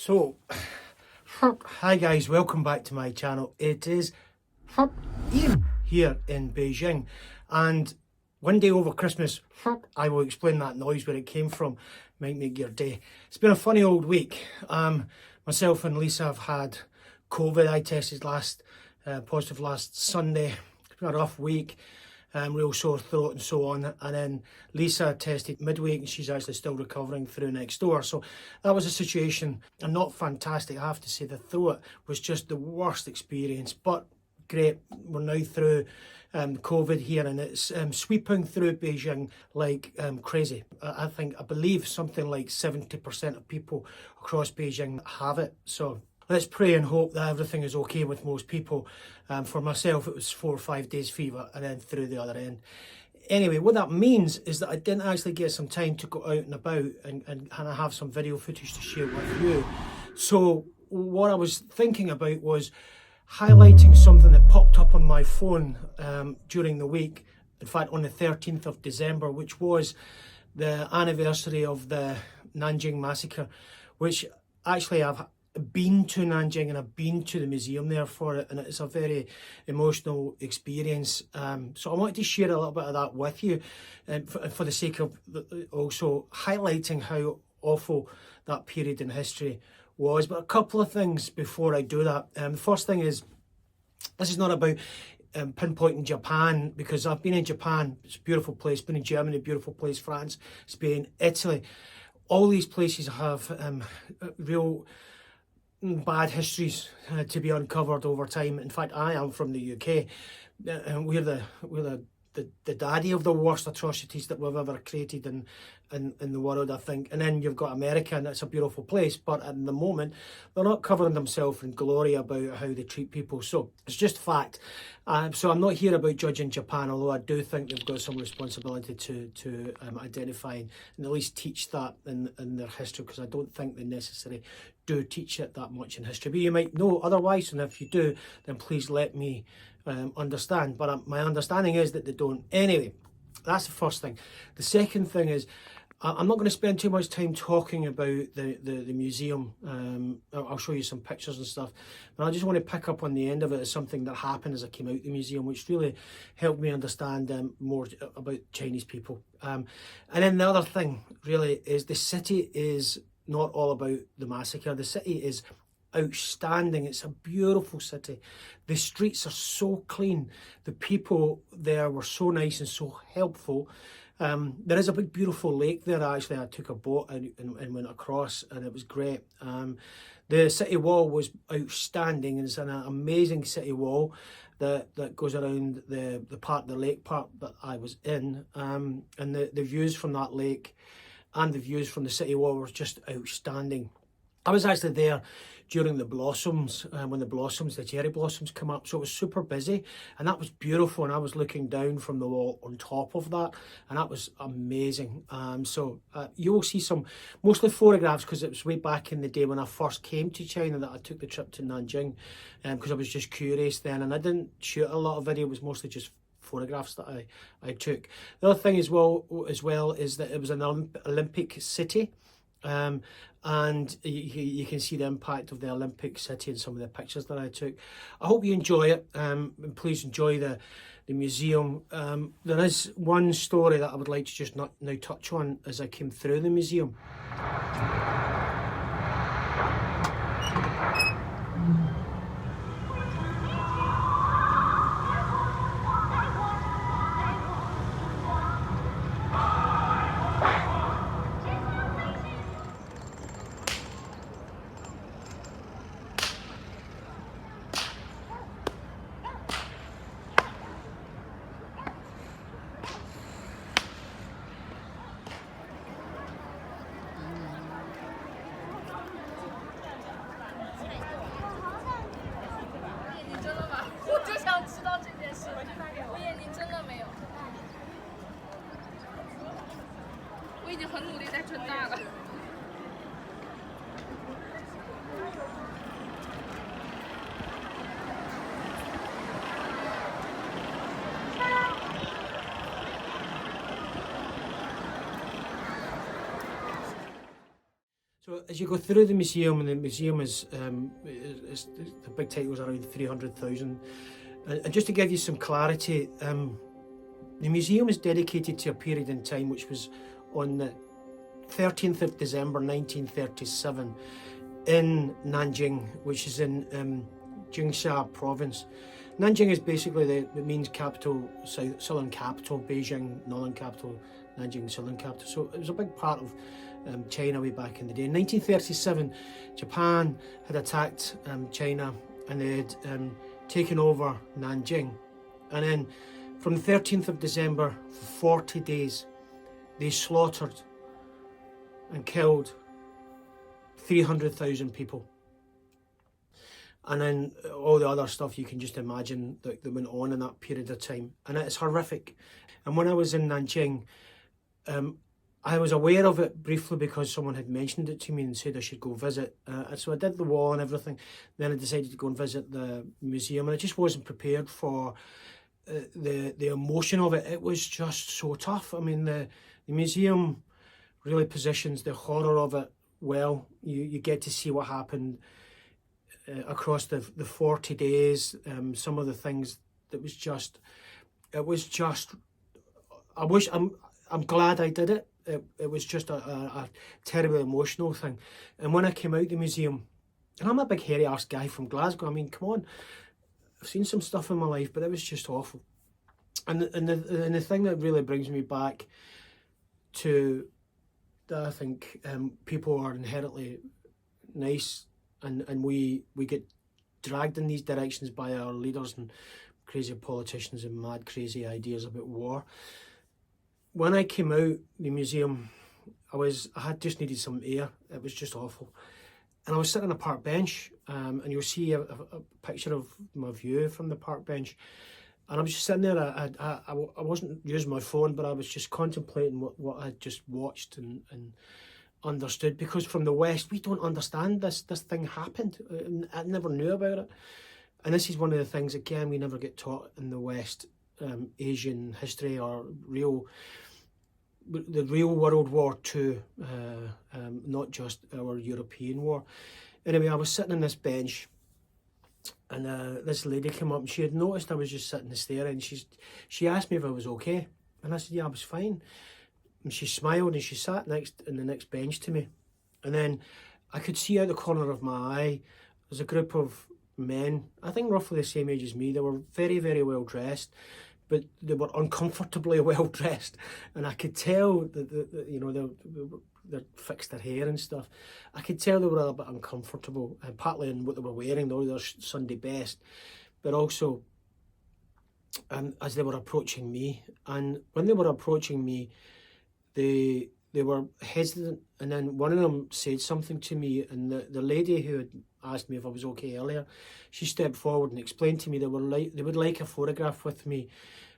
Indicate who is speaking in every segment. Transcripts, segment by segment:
Speaker 1: So, hi guys, welcome back to my channel. It is Ian here in Beijing, and one day over Christmas, I will explain that noise where it came from, might make your day. It's been a funny old week. Myself and Lisa have had COVID. I tested positive last Sunday. It's been a rough week. Real sore throat and so on, and then Lisa tested midweek and she's actually still recovering through next door. So that was a situation, and not fantastic, I have to say. The throat was just the worst experience, but great, we're now through COVID here, and it's sweeping through Beijing like crazy. I believe something like 70% of people across Beijing have it. So let's pray and hope that everything is okay with most people. For myself, it was 4 or 5 days fever and then through the other end. Anyway, what that means is that I didn't actually get some time to go out and about and I have some video footage to share with you. So what I was thinking about was highlighting something that popped up on my phone during the week. In fact, on the 13th of December, which was the anniversary of the Nanjing Massacre, which actually I've been to Nanjing and I've been to the museum there for it, and it's a very emotional experience. So I wanted to share a little bit of that with you, for the sake of also highlighting how awful that period in history was. But a couple of things before I do that. The first thing is, this is not about pinpointing Japan, because I've been in Japan, it's a beautiful place, been in Germany, beautiful place, France, Spain, Italy. All these places have real bad histories to be uncovered over time. In fact, I am from the UK, and we're the daddy of the worst atrocities that we've ever created in the world, I think. And then you've got America, and it's a beautiful place, but at the moment they're not covering themselves in glory about how they treat people. So it's just fact. So I'm not here about judging Japan, although I do think they've got some responsibility to identify and at least teach that in their history, because I don't think they necessarily do teach it that much in history. But you might know otherwise, and if you do, then please let me understand. But my understanding is that they don't. Anyway, that's the first thing. The second thing is, I'm not going to spend too much time talking about the museum. I'll show you some pictures and stuff, but I just want to pick up on the end of it as something that happened as I came out the museum, which really helped me understand more about Chinese people. And then the other thing really is, the city is not all about the massacre. The city is outstanding. It's a beautiful city. The streets are so clean. The people there were so nice and so helpful. There is a big beautiful lake there. Actually, I took a boat and went across, and it was great. The city wall was outstanding. It's an amazing city wall that goes around the part of the lake part that I was in, and the views from that lake and the views from the city wall were just outstanding. I was actually there during the blossoms, when the cherry blossoms come up, so it was super busy, and that was beautiful, and I was looking down from the wall on top of that, and that was amazing. So you will see some mostly photographs, because it was way back in the day when I first came to China that I took the trip to Nanjing, because I was just curious then, and I didn't shoot a lot of video. It was mostly just photographs that I took. The other thing as well is that it was an Olympic city. And you can see the impact of the Olympic city in some of the pictures that I took. I hope you enjoy it, and please enjoy the museum. There is one story that I would like to just now touch on as I came through the museum. So as you go through the museum, and the museum is the big title's around 300,000, and just to give you some clarity, the museum is dedicated to a period in time which was on the 13th of December 1937 in Nanjing, which is in Jingsha province. Nanjing is basically the means capital, southern capital, Beijing, northern capital, Nanjing, southern capital. So it was a big part of China way back in the day. In 1937, Japan had attacked China, and they had taken over Nanjing. And then from the 13th of December, for 40 days, they slaughtered and killed 300,000 people. And then all the other stuff you can just imagine that went on in that period of time. And it's horrific. And when I was in Nanjing, I was aware of it briefly because someone had mentioned it to me and said I should go visit. And so I did the wall and everything. Then I decided to go and visit the museum, and I just wasn't prepared for the emotion of it. It was just so tough. I mean, the museum really positions the horror of it well. You get to see what happened across the 40 days. Some of the things that was just, it was just, I'm glad I did it. It was just a terribly emotional thing. And when I came out the museum, and I'm a big hairy arse guy from Glasgow, I mean, come on, I've seen some stuff in my life, but it was just awful. And the thing that really brings me back to that, I think people are inherently nice, and we get dragged in these directions by our leaders and crazy politicians and mad crazy ideas about war. When I came out the museum, I had just needed some air. It was just awful. And I was sitting on a park bench, and you'll see a picture of my view from the park bench. And I was just sitting there. I wasn't using my phone, but I was just contemplating what I just watched and understood. Because from the West, we don't understand this thing happened. I never knew about it. And this is one of the things, again, we never get taught in the West, Asian history or the real World War II, not just our European war. Anyway, I was sitting on this bench, and this lady came up, and she had noticed I was just sitting there, and she asked me if I was okay, and I said, yeah, I was fine. And she smiled, and she sat in the next bench to me. And then I could see out the corner of my eye, there's a group of men, I think roughly the same age as me. They were very, very well dressed, but they were uncomfortably well dressed, and I could tell that they fixed their hair and stuff. I could tell they were a little bit uncomfortable, and partly in what they were wearing, though, their Sunday best, but also as they were approaching me. And when they were approaching me, they were hesitant, and then one of them said something to me, and the lady who had asked me if I was okay earlier, she stepped forward and explained to me they would like a photograph with me,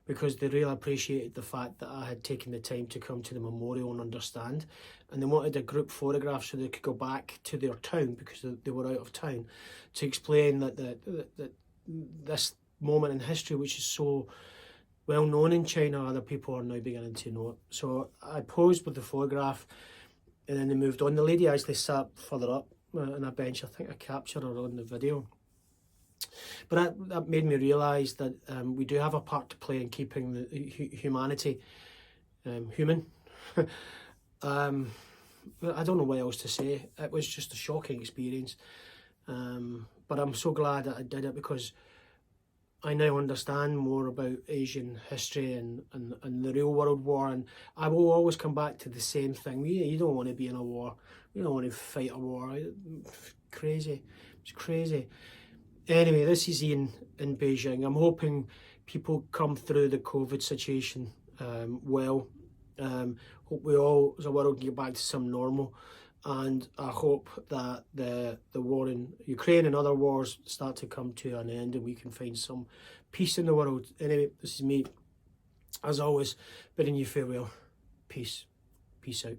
Speaker 1: because they really appreciated the fact that I had taken the time to come to the memorial and understand, and they wanted a group photograph so they could go back to their town, because they were out of town, to explain that this moment in history, which is so well known in China, other people are now beginning to know it. So I posed with the photograph, and then they moved on. The lady actually sat further up on a bench. I think I captured her on the video. But that made me realise that we do have a part to play in keeping the humanity human. I don't know what else to say. It was just a shocking experience. But I'm so glad that I did it, because I now understand more about Asian history and the real World War, and I will always come back to the same thing. You don't want to be in a war. You don't want to fight a war. Crazy. It's crazy. Anyway, this is Ian in Beijing. I'm hoping people come through the COVID situation well. Hope we all as a world can get back to some normal. And I hope that the war in Ukraine and other wars start to come to an end, and we can find some peace in the world. Anyway, this is me, as always, bidding you farewell. Peace. Peace out.